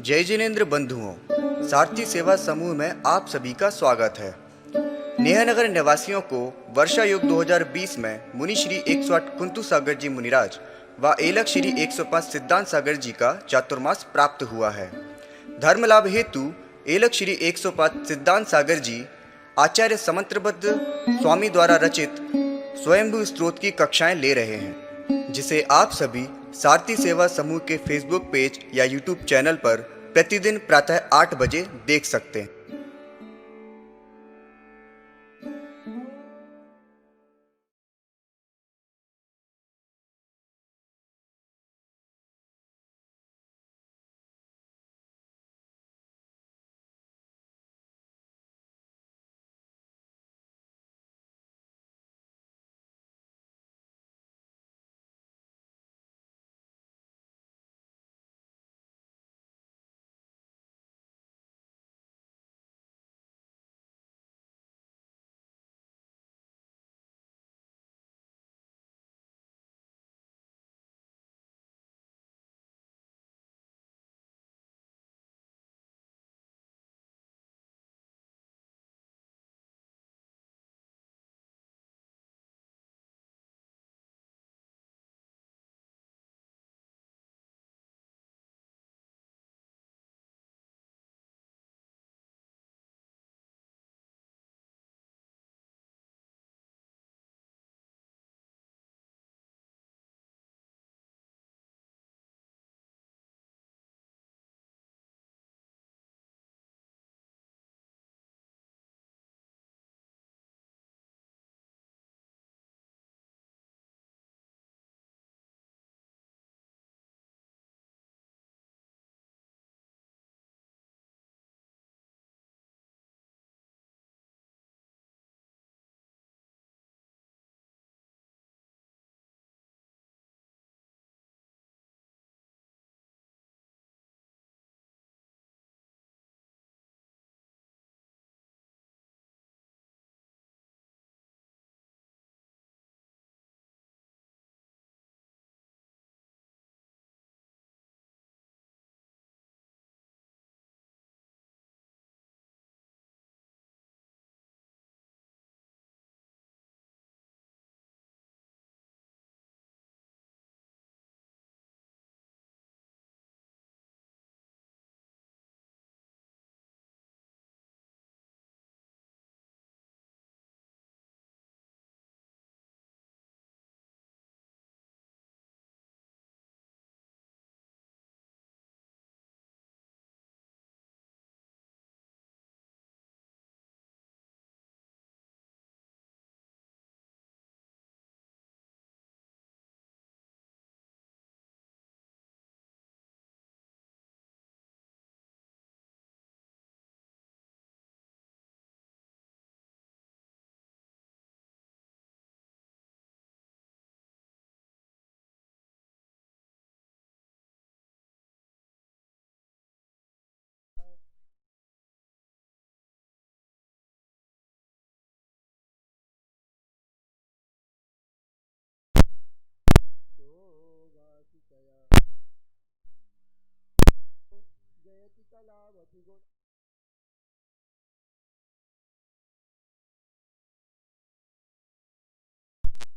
जय जिनेन्द्र बंधुओं, सारथी सेवा समूह में आप सभी का स्वागत है। नेहनगर निवासियों को वर्षा युग 2020 में मुनि श्री 108 कुंतु सागर जी मुनिराज व एलक श्री 105 सिद्धांत सागर जी का चातुर्मास प्राप्त हुआ है। धर्म लाभ हेतु एलक श्री 105 सिद्धांत सागर जी आचार्य समंत्रबद्ध स्वामी द्वारा रचित स्वयंभू स्त्रोत की कक्षाएं ले रहे हैं, जिसे आप सभी सारथी सेवा समूह के फेसबुक पेज या यूट्यूब चैनल पर प्रतिदिन प्रातः 8 बजे देख सकते हैं।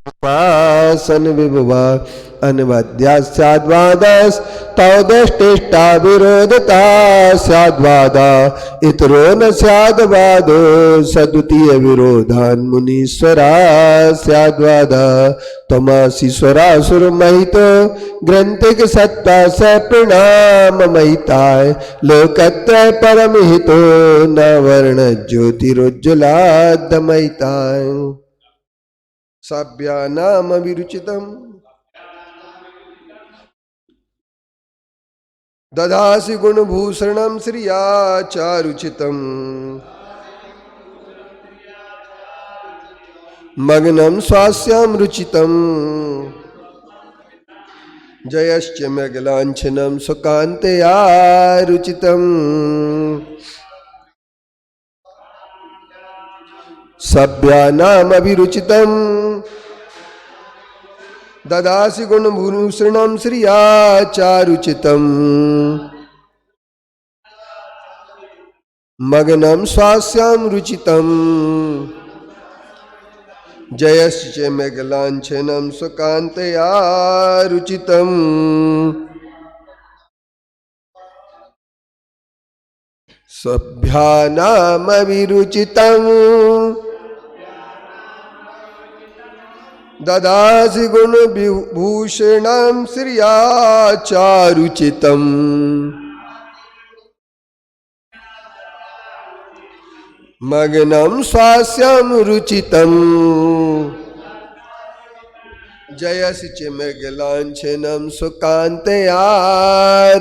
उपासन विभुवा अनवद्या स्याद्वादस तौदष्टिष्टा विरोधता स्याद्वादा इतरो न स्याद्वादो सद्वितीय विरोधान मुनीश्वरा स्याद्वादा तमासीश्वरासुर महितो ग्रंथिक सत्ता स प्रणाम महिताय लोकत्रय परमहितो न वर्ण ज्योतिरुज्ज्वलाद महिताय सभ्यानाम विरुचितम ददासि गुणभूषणं श्रिया चारुचितम मग्नं स्वास्यां रुचितम जयश्च मृगलांछनं सुकान्तया रुचितम सभ्यानाम अभिरुचितम ददासि गुणभूषणं श्रिया चारुचितम् मग्नं स्वास्यां रुचितम् जयश्च मेघलाञ्छनं सुकान्तया रुचितम् सभ्यानामविरुचितम् ददासि गुणभूषणं श्रिया चारुचितम् मग्नं स्वास्यं रुचितम् जयसि च मेघलाञ्छनं सुकान्तया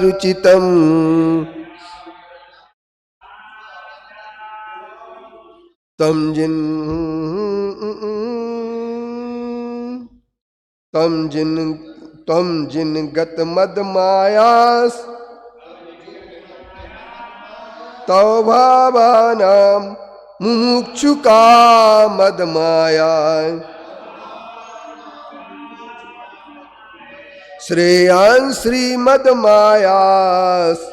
रुचितम् तम जिन गत मद मायास तव भावानां मुमुक्षुका मद माया श्रेयान् श्रीमद मायास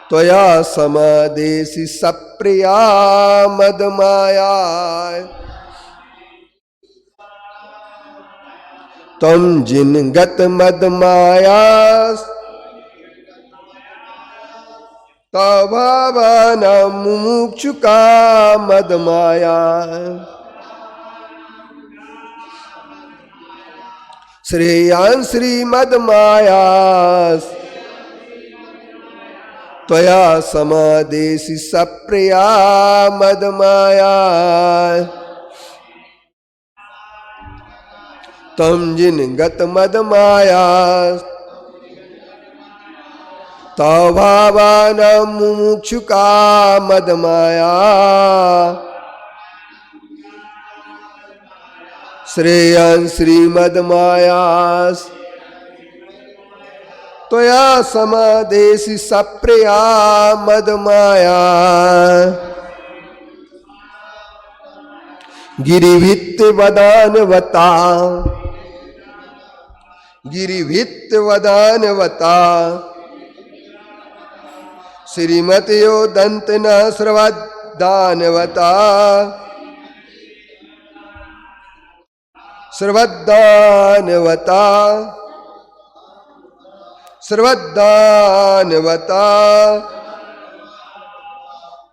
त्वया समादेशि सप्रिया मद माया तम जिन गत मद मायास तव भावानां मुमुक्षुका मद माया श्रेयान् श्रीमद मायास त्वया समादेशि सप्रिया मद माया तम जिन गत मद माया तव भावानां मुमुक्षुका मद माया श्रेयान् श्रीमद मायास त्वया समादेशि सप्रिया मद माया गिरिभित्तिवदानवता श्रीमत्यो दंतना सर्वदानवता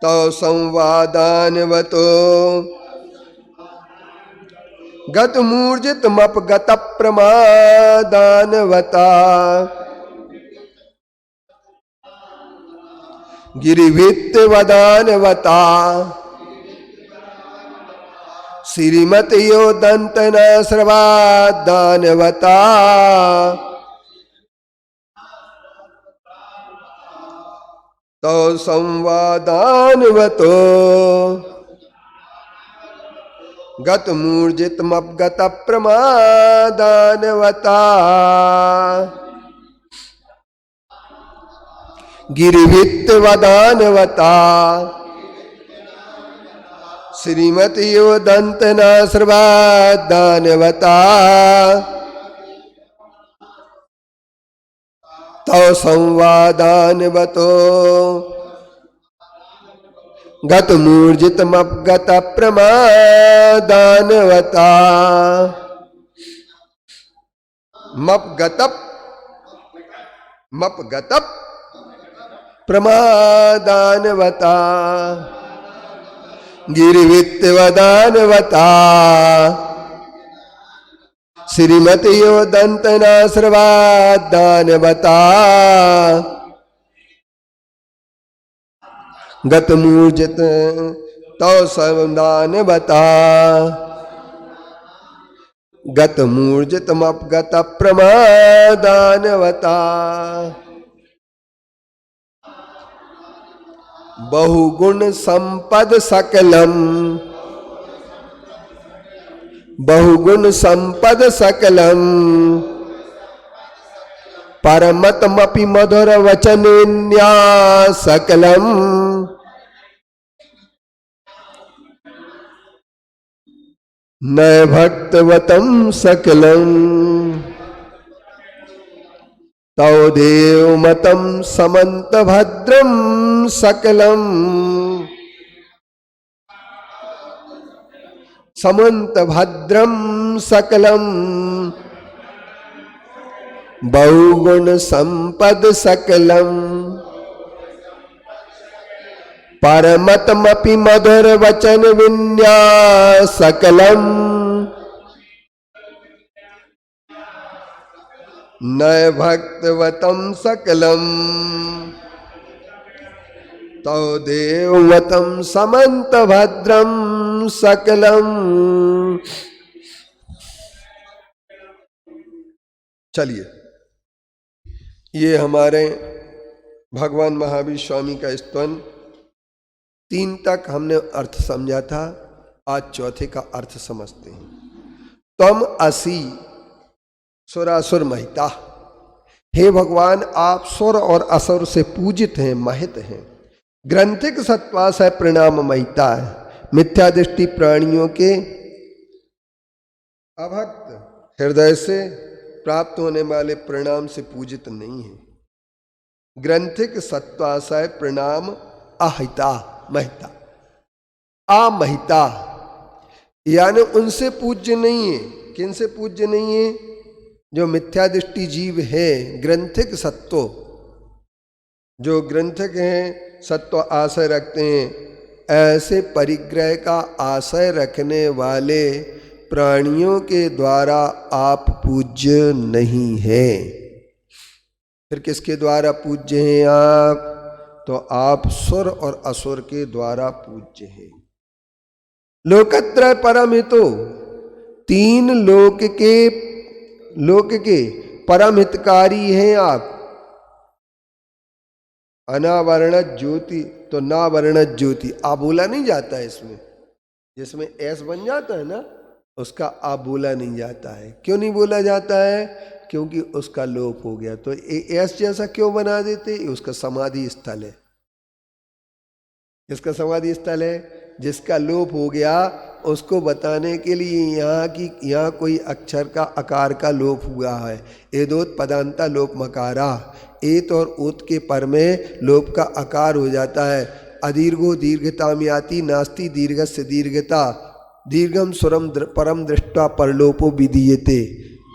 तव संवादानवतो गत मूर्जितमपगत प्रमादानवता गिरिभित्तिवदानवता श्रीमत्यो दंतना सर्वदानवता तव संवादानवतो गत मूर्जितमपगत प्रमादानवता गिरिभित्तिवदानवता श्रीमत्यो दंतना सर्वदानवता तव संवादानवतो गत मूर्जितमपगत प्रमादानवता मपगत प्रमादानवता गिरिभित्तिवदानवता श्रीमत्यो दंतना सर्वदानवता गत मूर्जित तव संवादानवता गत मूर्जितमपगत प्रमादानवता बहुगुण संपद सकलम परमतमपि मधुर वचनेन्या सकलम न भक्तवतं सकलं तौ देवमतं समन्तभद्रं सकलम् समन्तभद्रं सकलम् बहुगुण संपद सकलम् परमतमपि मधुर वचन विन्यास सकलम् न भक्तवतं सकलम् तौ देववतं समन्तभद्रं सकलम्। चलिए, ये हमारे भगवान महावीर स्वामी का स्तवन 3 तक हमने अर्थ समझा था। आज चौथे का अर्थ समझते हैं। तम असि सुरासुर महिता। हे भगवान, आप सुर और असुर से पूजित हैं, महित हैं। ग्रंथिक सत्वास है, प्रणाम महिता है। मिथ्या दृष्टि प्राणियों के अभक्त हृदय से प्राप्त होने वाले प्रणाम से पूजित नहीं है। ग्रंथिक सत्वाशय प्रणाम अहिता महिता, अमहिता, यानी उनसे पूज्य नहीं है। किन से पूज्य नहीं है? जो मिथ्या दृष्टि जीव है, ग्रंथिक सत्व, जो ग्रंथक हैं, सत्व आशय रखते हैं, ऐसे परिग्रह का आशय रखने वाले प्राणियों के द्वारा आप पूज्य नहीं हैं। फिर किसके द्वारा पूज्य हैं आप? तो आप सुर और असुर के द्वारा पूज्य हैं। लोकत्रय परमहितो, 3 लोक के परम हितकारी हैं आप। अनावरणत ज्योति, तो नावरणत ज्योति आ बोला नहीं जाता है इसमें। जिसमें एस बन जाता है ना, उसका आ बोला नहीं जाता है। क्यों नहीं बोला जाता है? क्योंकि उसका लोप हो गया। तो एस जैसा क्यों बना देते? उसका समाधि स्थल है। इसका समाधि स्थल है। जिसका लोप हो गया उसको बताने के लिए यहाँ कोई अक्षर का आकार का लोप हुआ है। एदोत पदांता लोप मकारा, एत और उत के पर में लोप का आकार हो जाता है। अदीर्घो दीर्घताम्याति नास्ति दीर्घस्य दीर्घता, दीर्घम स्वरम परम दृष्टा परलोपो विधीयते।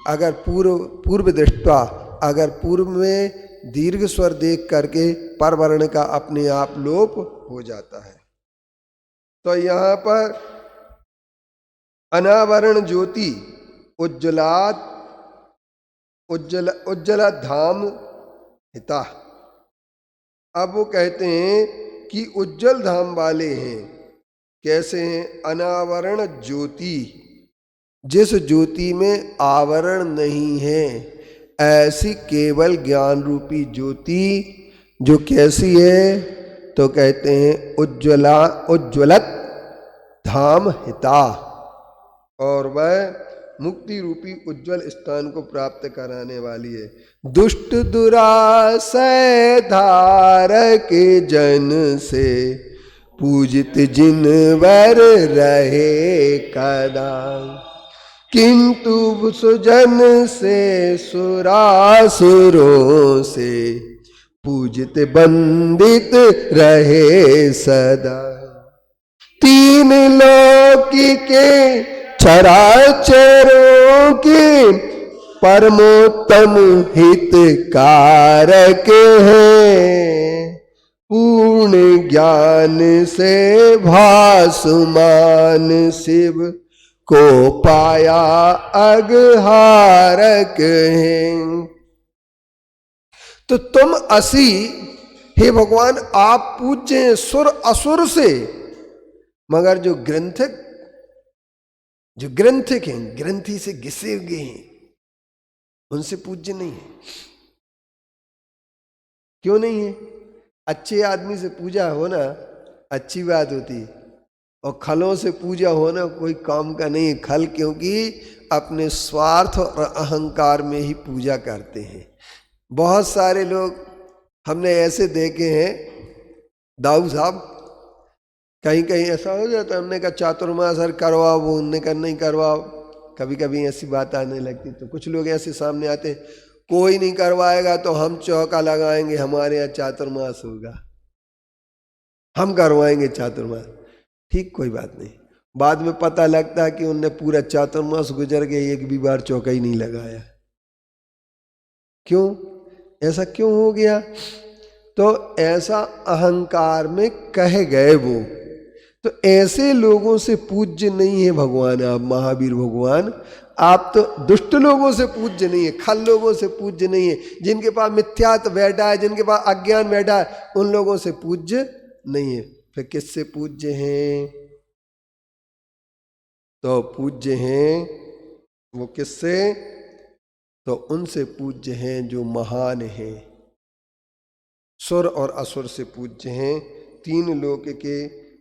अगर पूर्व दृष्टा, अगर पूर्व में दीर्घ स्वर देख करके परवर्ण का अपने आप लोप हो जाता है। तो यहाँ पर अनावरण ज्योति उज्ज्वला धाम हिता। अब वो कहते हैं कि उज्जवल धाम वाले हैं। कैसे हैं? अनावरण ज्योति, जिस ज्योति में आवरण नहीं है, ऐसी केवल ज्ञान रूपी ज्योति जो कैसी है? तो कहते हैं उज्ज्वलत धाम हिता, और वह मुक्ति रूपी उज्जवल स्थान को प्राप्त कराने वाली है। दुष्ट दुराशय धारक जन से पूजित जिन वर रहे कदा, किंतु सुजन से सुरासुरों से पूजित बंदित रहे सदा। 3 लोक के चराचरों के परमोत्तम हितकारक हैं, पूर्ण ज्ञान से भासमान शिव को पाया अगहारक हैं। तो तुम असि, हे भगवान, आप पूज्य हैं सुर असुर से, मगर जो ग्रंथिक हैं, ग्रंथि से घिसे हुए हैं, उनसे पूज्य नहीं है। क्यों नहीं है? अच्छे आदमी से पूजा होना अच्छी बात होती, और खलों से पूजा होना कोई काम का नहीं है। खल क्योंकि अपने स्वार्थ और अहंकार में ही पूजा करते हैं। बहुत सारे लोग हमने ऐसे देखे हैं, दाऊ साहब कहीं कहीं ऐसा हो जाता है, हमने कहा चातुर्मास हर करवाओ, वो उनने कहा नहीं करवाओ। कभी कभी ऐसी बात आने लगती तो कुछ लोग ऐसे सामने आते, कोई नहीं करवाएगा तो हम चौका लगाएंगे, हमारे यहाँ चातुर्मास होगा, हम करवाएंगे चातुर्मास। ठीक, कोई बात नहीं। बाद में पता लगता है कि उनने पूरा चातुर्मास गुजर गए, एक भी बार चौका ही नहीं लगाया। क्यों? ऐसा क्यों हो गया? तो ऐसा अहंकार में कह गए वो। तो ऐसे लोगों से पूज्य नहीं है भगवान। आप महावीर भगवान, आप तो दुष्ट लोगों से पूज्य नहीं है, खल लोगों से पूज्य नहीं है, जिनके पास मिथ्यात्व बैठा है, जिनके पास अज्ञान बैठा है, उन लोगों से पूज्य नहीं है। फिर किससे पूज्य हैं? तो पूज्य हैं वो किससे? तो उनसे पूज्य हैं जो महान हैं। सुर और असुर से पूज्य हैं। तीन लोक के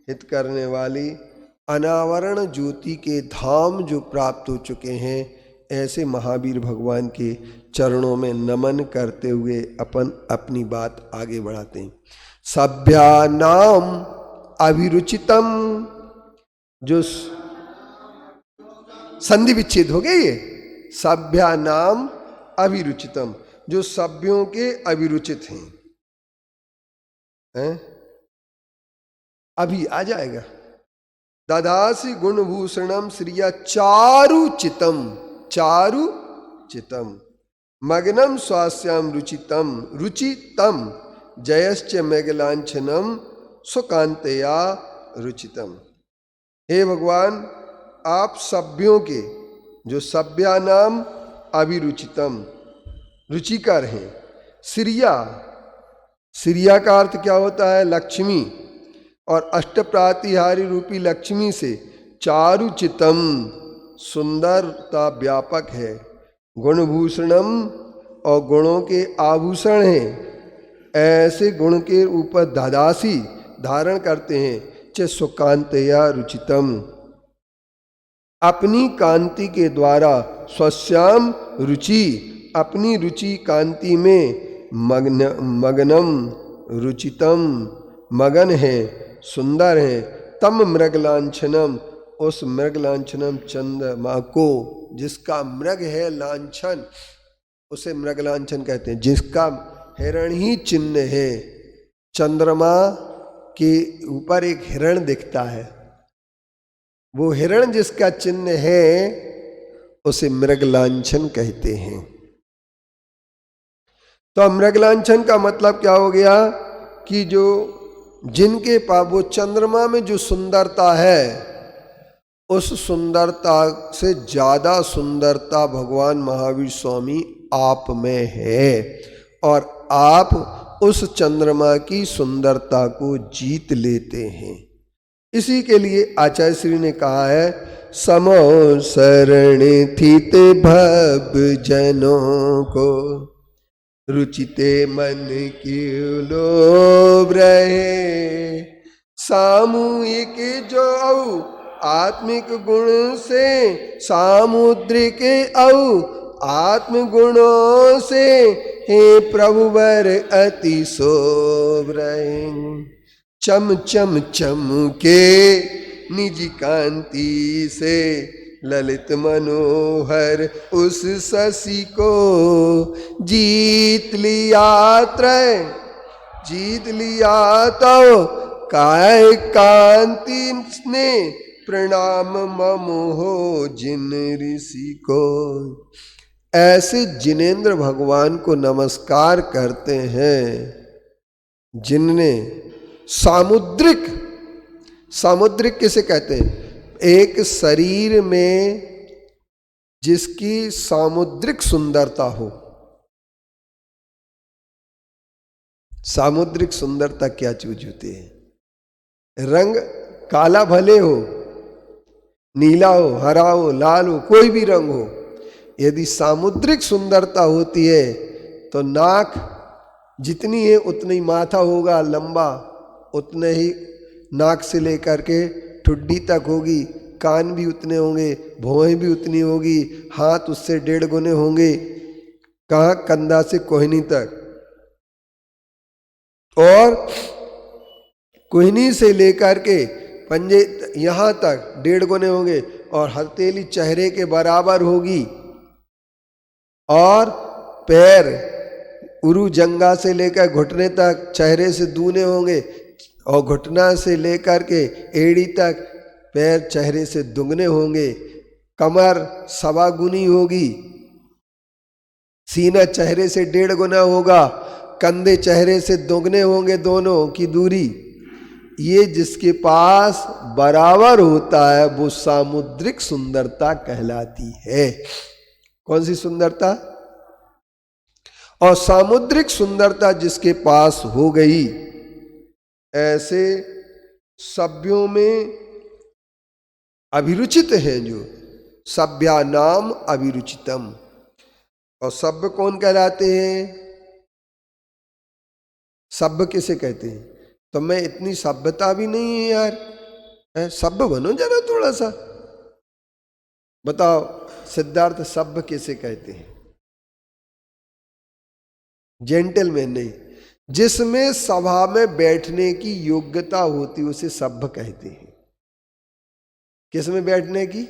हित करने वाली अनावरण ज्योति के धाम जो प्राप्त हो चुके हैं, ऐसे महावीर भगवान के चरणों में नमन करते हुए अपन अपनी बात आगे बढ़ाते हैं। सभ्यानाम अभिरुचितम, जो संधि विच्छेद हो गया ये, सभ्यानाम अभिरुचितम, जो सभ्यों के अभिरुचित हैं? अभी आ जाएगा। ददासी गुणभूषणम श्रिया चारुचितम, चारुचितम मग्नम स्वास्याम रुचितम, रुचितम जयश्च मेघलांछनम सुकांतया रुचितम। हे भगवान, आप सभ्यों के, जो सभ्यानाम अभिरुचितम, रुचिकर हैं। श्रिया, श्रिया का अर्थ क्या होता है? लक्ष्मी। और अष्टप्रातिहारी रूपी लक्ष्मी से चारुचितम, सुंदरता व्यापक है। गुणभूषणम, और गुणों के आभूषण हैं। ऐसे गुण के ऊपर ददासी, धारण करते हैं। च सुकांतया रुचितम, अपनी कांति के द्वारा, स्वस्याम रुचि, अपनी रुचि कांति में मगनम, रुचितम मगन है, सुंदर है। तम मृगलांछनम, उस मृगलांछनम चंद्रमा को, जिसका मृग है लांछन, उसे मृगलांछन कहते हैं। जिसका हिरण ही चिन्ह है, चंद्रमा के ऊपर एक हिरण दिखता है, वो हिरण जिसका चिन्ह है उसे मृगलांछन कहते हैं। तो मृगलांछन का मतलब क्या हो गया? कि जो जिनके पास वो चंद्रमा में जो सुंदरता है, उस सुंदरता से ज्यादा सुंदरता भगवान महावीर स्वामी आप में है, और आप उस चंद्रमा की सुंदरता को जीत लेते हैं। इसी के लिए आचार्य श्री ने कहा है, समो शरण थित भव जनों को, रुचिते मन की लोभ रहे। सामूहिक जो आत्मिक गुण से, सामुद्रिक आत्म गुणों से, हे प्रभुवर अति शोभ रहे। चम चम चम के निज कांति से, ललित मनोहर उस शशि को, जीत लिया त्रय, जीत लिया तो काय कांति ने, प्रणाम मम हो जिन ऋषि को। ऐसे जिनेंद्र भगवान को नमस्कार करते हैं जिनने सामुद्रिक, सामुद्रिक किसे कहते हैं? एक शरीर में जिसकी सामुद्रिक सुंदरता हो। सामुद्रिक सुंदरता क्या चीज होती है? रंग काला भले हो, नीला हो, हरा हो, लाल हो, कोई भी रंग हो, यदि सामुद्रिक सुंदरता होती है तो नाक जितनी है उतनी ही माथा होगा लंबा, उतने ही नाक से लेकर के ठुड्डी तक होगी, कान भी उतने होंगे, भौहें भी उतनी होगी, हाथ उससे 1.5 गुने होंगे, कहाँ कंधा से कोहनी तक, और कोहनी से लेकर के पंजे यहाँ तक 1.5 गुने होंगे और हथेली चेहरे के बराबर होगी, और पैर उरु जंगा से लेकर घुटने तक चेहरे से दूने होंगे, और घुटना से लेकर के एड़ी तक पैर चेहरे से दुगने होंगे। कमर 1.25 गुनी होगी, सीना चेहरे से 1.5 गुना होगा, कंधे चेहरे से दुगने होंगे दोनों की दूरी। ये जिसके पास बराबर होता है वो सामुद्रिक सुंदरता कहलाती है। कौन सी सुंदरता? और सामुद्रिक सुंदरता जिसके पास हो गई, ऐसे सभ्यों में अभिरुचित हैं जो सभ्या नाम अभिरुचितम। और सभ्य कौन कहलाते हैं? सभ्य किसे कहते हैं? तो मैं इतनी सभ्यता भी नहीं है यार, सभ्य बनो जरा थोड़ा सा। बताओ सिद्धार्थ, सभ्य किसे कहते हैं? जेंटलमैन नहीं, जिसमें सभा में बैठने की योग्यता होती उसे सभ्य कहते हैं। किसमें बैठने की?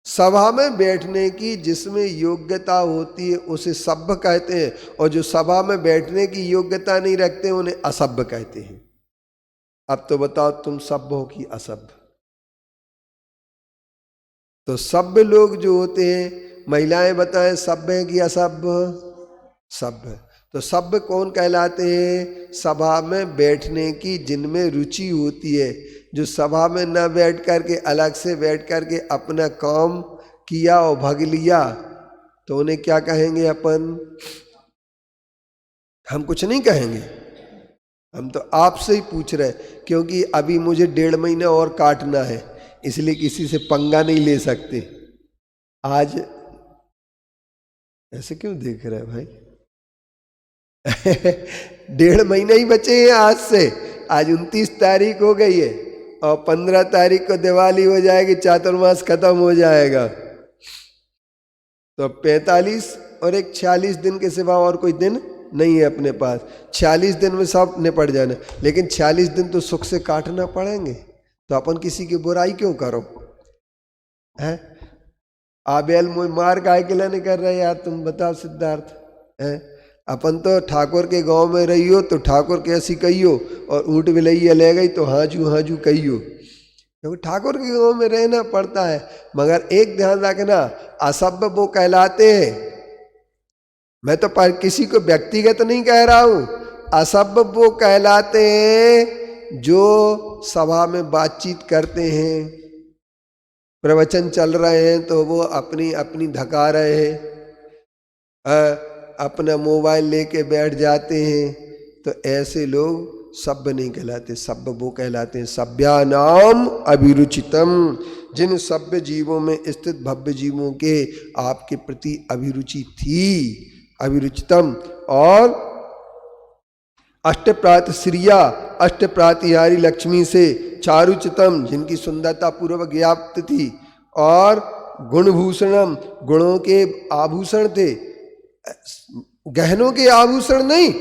सभा में बैठने की जिसमें योग्यता होती है उसे सभ्य कहते हैं, और जो सभा में बैठने की योग्यता नहीं रखते उन्हें असभ्य कहते हैं। अब तो बताओ तुम सभ्य हो कि असभ्य? तो सभ्य लोग जो होते हैं, महिलाएं बताएं सभ्य है कि असभ्य? सभ्य। तो सभ्य कौन कहलाते हैं? सभा में बैठने की जिनमें रुचि होती है, जो सभा में न बैठ करके अलग से बैठ करके अपना काम किया और भाग लिया, तो उन्हें क्या कहेंगे अपन? हम कुछ नहीं कहेंगे, हम तो आपसे ही पूछ रहे, क्योंकि अभी मुझे 1.5 महीना और काटना है, इसलिए किसी से पंगा नहीं ले सकते। आज ऐसे क्यों देख रहे हैं भाई? 1.5 महीना ही बचे हैं आज से। आज 29 तारीख हो गई है और 15 तारीख को दिवाली हो जाएगी, चातुर्मास खत्म हो जाएगा। तो 45 और एक 46 दिन के सिवा और कोई दिन नहीं है अपने पास। 46 दिन में सब निपट जाना, लेकिन 46 दिन तो सुख से काटना पड़ेंगे। तो अपन किसी की बुराई क्यों करो? है आबेल मुझ मार काय के लिए नहीं कर रहे यार? तुम बताओ सिद्धार्थ। है अपन तो ठाकुर के गांव में रहियो तो ठाकुर के ऐसी कहियो, और ऊँट बिलैया ले गई तो हाजू हाजू कहियो, क्योंकि ठाकुर के गांव में रहना पड़ता है। मगर एक ध्यान रखना, असभ्य वो कहलाते हैं, मैं तो पर किसी को व्यक्तिगत नहीं कह रहा हूं, असभ्य वो कहलाते हैं जो सभा में बातचीत करते हैं, प्रवचन चल रहे हैं तो वो अपनी अपनी धका रहे हैं, अपना मोबाइल लेके बैठ जाते हैं, तो ऐसे लोग सभ्य नहीं कहलाते। सभ्य वो कहलाते हैं सभ्यानाम अभिरुचितम, जिन सभ्य जीवों में स्थित भव्य जीवों के आपके प्रति अभिरुचि थी। अभिरुचितम और अष्टप्रात श्रिया, अष्टप्रातिहारी लक्ष्मी से चारुचितम, जिनकी सुंदरता पूर्वक व्याप्त थी, और गुणभूषणम, गुणों के आभूषण थे, गहनों के आभूषण नहीं,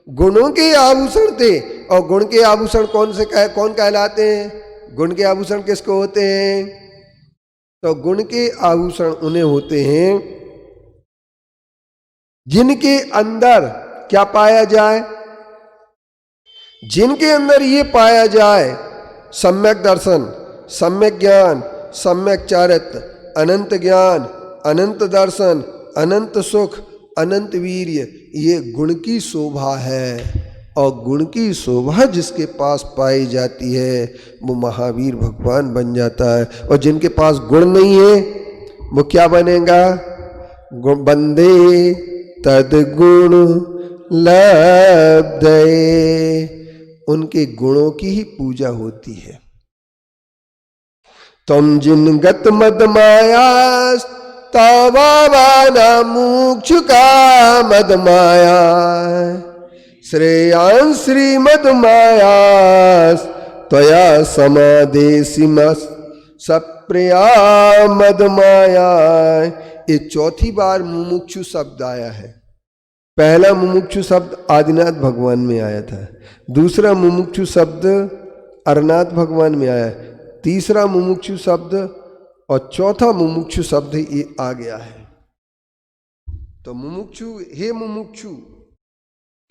गुणों के आभूषण थे। और गुण के आभूषण कौन कहलाते हैं? गुण के आभूषण किसको होते हैं? तो गुण के आभूषण उन्हें होते हैं जिनके अंदर क्या पाया जाए? जिनके अंदर ये पाया जाए सम्यक दर्शन, सम्यक ज्ञान, सम्यक चारित्र, अनंत ज्ञान, अनंत दर्शन, अनंत सुख, अनंत वीर्य, ये गुण की शोभा है। और गुण की शोभा जिसके पास पाई जाती है वो महावीर भगवान बन जाता है। और जिनके पास गुण नहीं है वो क्या बनेगा? बंदे तद्गुण लब्धये, उनके गुणों की ही पूजा होती है। तुम जिन गत मद माया तावाना मुक्षु का मद माया, श्रेयान श्रीमद माया त्वया समादेशिमस सप्रिया मद माया। ये चौथी बार मुमुक्षु शब्द आया है। पहला मुमुक्षु शब्द आदिनाथ भगवान में आया था, दूसरा मुमुक्षु शब्द अरनाथ भगवान में आया है। तीसरा मुमुक्षु शब्द और चौथा मुमुक्षु शब्द ये आ गया है। तो मुमुक्षु, हे मुमुक्षु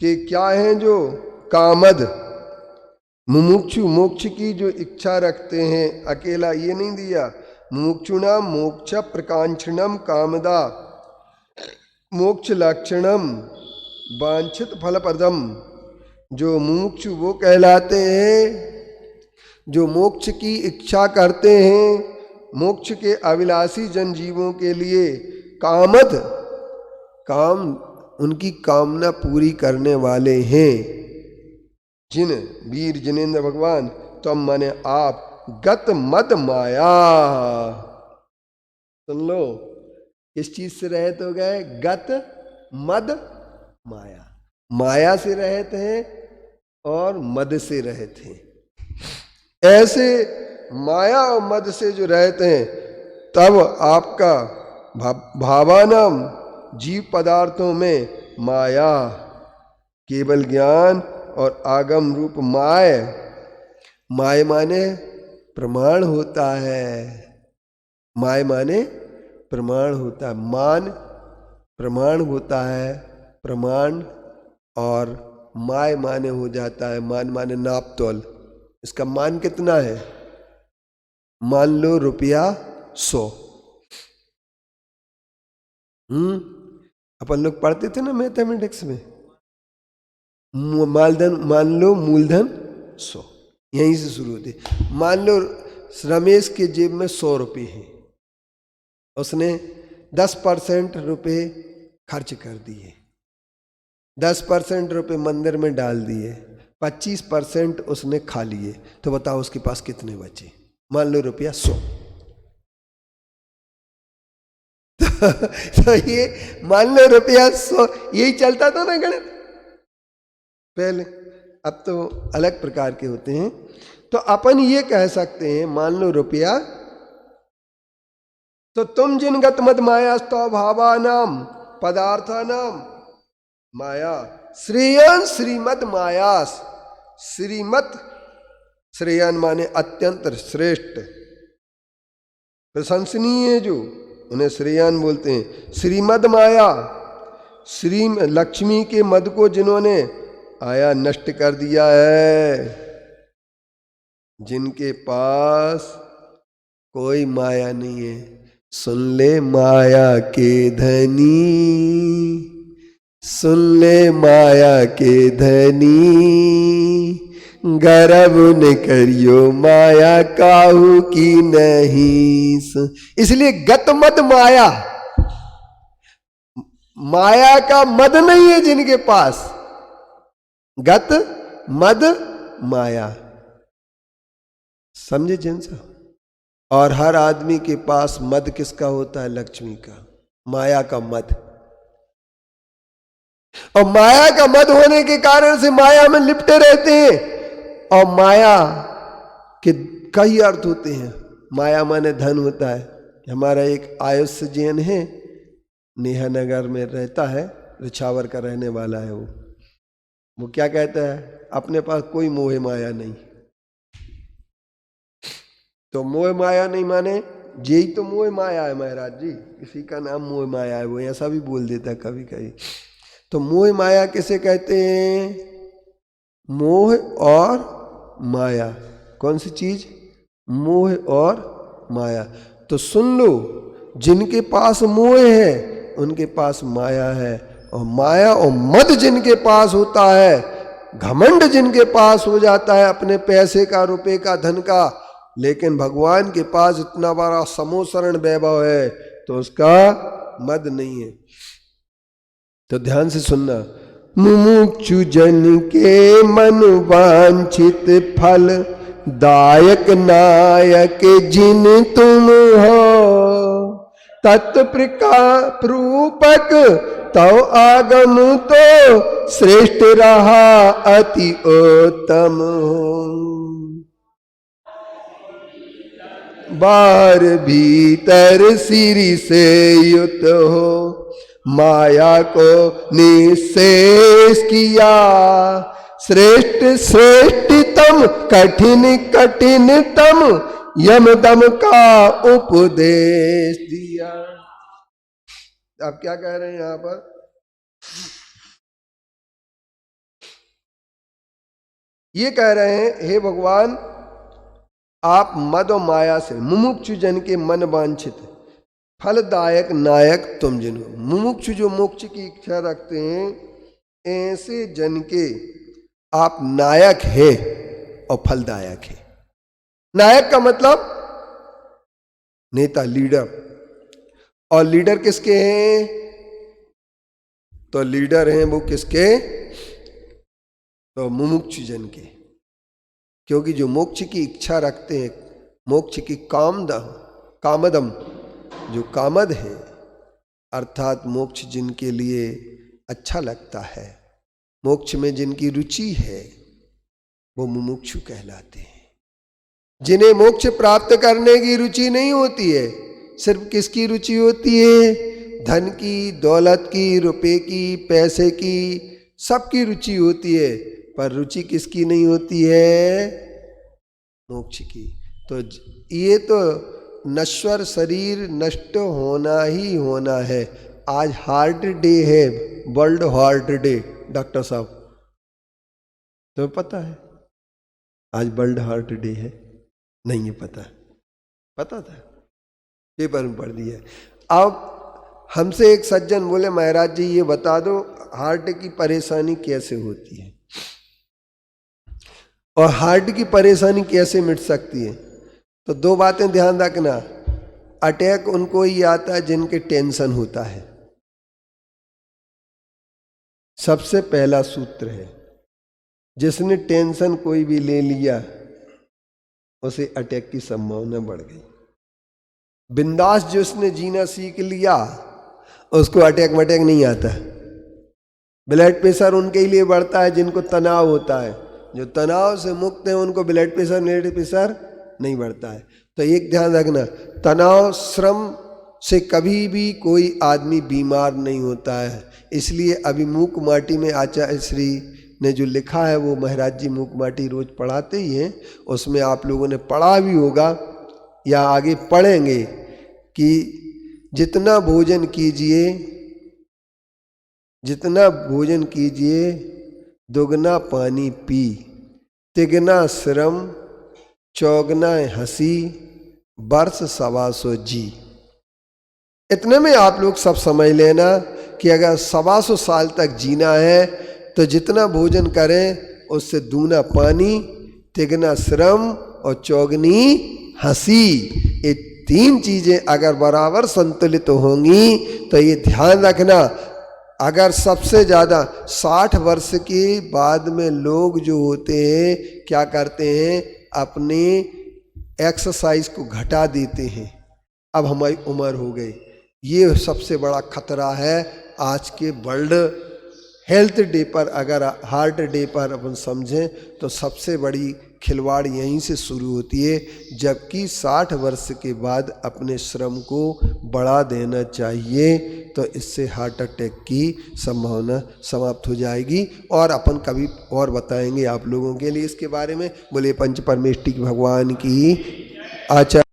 के क्या हैं? जो कामद। मुमुक्षु मोक्ष की जो इच्छा रखते हैं, अकेला ये नहीं दिया। मुमुक्षुणाम मोक्ष प्रकांक्षणम कामदा मोक्ष लक्षणम वांछित फलप्रदम। जो मुमुक्षु वो कहलाते हैं जो मोक्ष की इच्छा करते हैं, मोक्ष के अभिलाषी जनजीवों के लिए कामद, काम उनकी कामना पूरी करने वाले हैं। जिन वीर जिनेन्द्र भगवान तम माने आप गत मद माया। सुन लो, इस चीज से रहित हो गए, गत मद माया। माया से रहित हैं और मद से रहित हैं। ऐसे माया और मद से जो रहते हैं, तब आपका भावानाम जीव पदार्थों में माया, केवल ज्ञान और आगम रूप माय। माय माने प्रमाण होता है। माय माने प्रमाण होता है। मान प्रमाण होता है, प्रमाण। और माय माने हो जाता है, मान माने नाप तोल। इसका मान कितना है? मान लो ₹100। अपन लोग पढ़ते थे ना मैथमेटिक्स में, मान लो मूलधन 100, यहीं से शुरू होती। मान लो रमेश के जेब में 100 रुपये हैं, उसने 10% रुपये खर्च कर दिए, 10% रुपये मंदिर में डाल दिए, 25% उसने खा लिए, तो बताओ उसके पास कितने बचे? मान लो ₹100। तो ये मान लो ₹100, यही चलता था ना गणित पहले। अब तो अलग प्रकार के होते हैं। तो अपन ये कह सकते हैं, मान लो रुपया, तो तुम जिन गतमद मायास्तो भावानाम पदार्थानाम माया श्रेयन श्रीमद मायास। श्रीमत, श्रेयन माने अत्यंत श्रेष्ठ, प्रशंसनीय, जो उन्हें श्रेयन बोलते हैं। श्रीमद माया, श्री लक्ष्मी के मद को जिन्होंने आया नष्ट कर दिया है, जिनके पास कोई माया नहीं है। सुन ले माया के धनी, सुन ले माया के धनी, गर्भ न करियो माया काहू की नहीं। इसलिए गत मद माया, माया का मद नहीं है जिनके पास, गत मद माया। समझे जिनसा? और हर आदमी के पास मद किसका होता है? लक्ष्मी का, माया का मद। और माया का मद होने के कारण से माया में लिपटे रहते हैं। और माया के कई अर्थ होते हैं। माया माने धन होता है। हमारा एक आयुष जैन है, नेहानगर में रहता है, रिछावर का रहने वाला है। वो क्या कहता है? अपने पास कोई मोह माया नहीं। तो मोह माया नहीं माने यही तो मोह माया है महाराज जी, किसी का नाम मोह माया है, वो ऐसा भी बोल देता है कभी कभी। तो मोह माया किसे कहते हैं? मोह और माया। कौन सी चीज? मोह और माया। तो सुन लो, जिनके पास मोह है उनके पास माया है, और माया और मद जिनके पास होता है, घमंड जिनके पास हो जाता है अपने पैसे का, रुपए का, धन का, लेकिन भगवान के पास इतना बड़ा समोसरण वैभव है तो उसका मद नहीं है। तो ध्यान से सुनना। मुमुक्षु जन के मन वांछित फल दायक नायक जिन तुम हो, तत्प्ररूपक तव आगम तो श्रेष्ठ रहा अति उत्तम हो। बार भीतर सिरी से युत हो, माया को निःशेष किया, श्रेष्ठ श्रेष्ठतम कठिन कठिनतम यम दम का उपदेश दिया। आप क्या कह रहे हैं यहां पर? ये कह रहे हैं, हे भगवान, आप मद और माया से मुमुक्षु जन के मन वांछित फलदायक नायक तुम जिन हो। मुमुक्षु जो मोक्ष की इच्छा रखते हैं, ऐसे जन के आप नायक है और फलदायक है। नायक का मतलब नेता, लीडर। और लीडर किसके हैं? तो लीडर हैं वो किसके? तो मुमुक्षु जन के। क्योंकि जो मोक्ष की इच्छा रखते हैं, मोक्ष की कामदम, जो कामद है, अर्थात मोक्ष जिनके लिए अच्छा लगता है, मोक्ष में जिनकी रुचि है, वो मुमुक्षु कहलाते हैं। जिन्हें मोक्ष प्राप्त करने की रुचि नहीं होती है, सिर्फ किसकी रुचि होती है? धन की, दौलत की, रुपए की, पैसे की, सबकी रुचि होती है, पर रुचि किसकी नहीं होती है? मोक्ष की। तो ये तो नश्वर शरीर नष्ट होना ही होना है। आज हार्ट डे है, वर्ल्ड हार्ट डे। डॉक्टर साहब, तो पता है आज वर्ल्ड हार्ट डे है? नहीं है पता? पता था, पेपर में पढ़ दिया। अब हमसे एक सज्जन बोले, महाराज जी ये बता दो हार्ट की परेशानी कैसे होती है और हार्ट की परेशानी कैसे मिट सकती है? तो दो बातें ध्यान रखना। अटैक उनको ही आता है जिनके टेंशन होता है। सबसे पहला सूत्र है, जिसने टेंशन कोई भी ले लिया उसे अटैक की संभावना बढ़ गई। बिंदास जिसने जीना सीख लिया उसको अटैक मटैक नहीं आता। ब्लड प्रेशर उनके लिए बढ़ता है जिनको तनाव होता है। जो तनाव से मुक्त है उनको ब्लड प्रेशर नहीं बढ़ता है। तो एक ध्यान रखना, तनाव श्रम से कभी भी कोई आदमी बीमार नहीं होता है। इसलिए अभी मूक माटी में आचार्य श्री ने जो लिखा है, वो महाराज जी मूक माटी रोज पढ़ाते ही हैं, उसमें आप लोगों ने पढ़ा भी होगा या आगे पढ़ेंगे कि जितना भोजन कीजिए दुगना पानी पी, तिगना श्रम चौगना हंसी, वर्ष 125 जी। इतने में आप लोग सब समझ लेना कि अगर 125 साल तक जीना है तो जितना भोजन करें उससे दूना पानी, तिगना श्रम और चौगनी हंसी, ये 3 चीजें अगर बराबर संतुलित होंगी तो ये ध्यान रखना। अगर सबसे ज़्यादा 60 वर्ष के बाद में लोग जो होते हैं क्या करते हैं, अपने एक्सरसाइज को घटा देते हैं। अब हमारी उम्र हो गई, ये सबसे बड़ा खतरा है। आज के वर्ल्ड हेल्थ डे पर, अगर हार्ट डे पर अपन समझें तो सबसे बड़ी खिलवाड़ यहीं से शुरू होती है। जबकि 60 वर्ष के बाद अपने श्रम को बढ़ा देना चाहिए, तो इससे हार्ट अटैक की संभावना समाप्त हो जाएगी। और अपन कभी और बताएंगे आप लोगों के लिए इसके बारे में। बोले पंच परमेष्टि भगवान की। आचार्य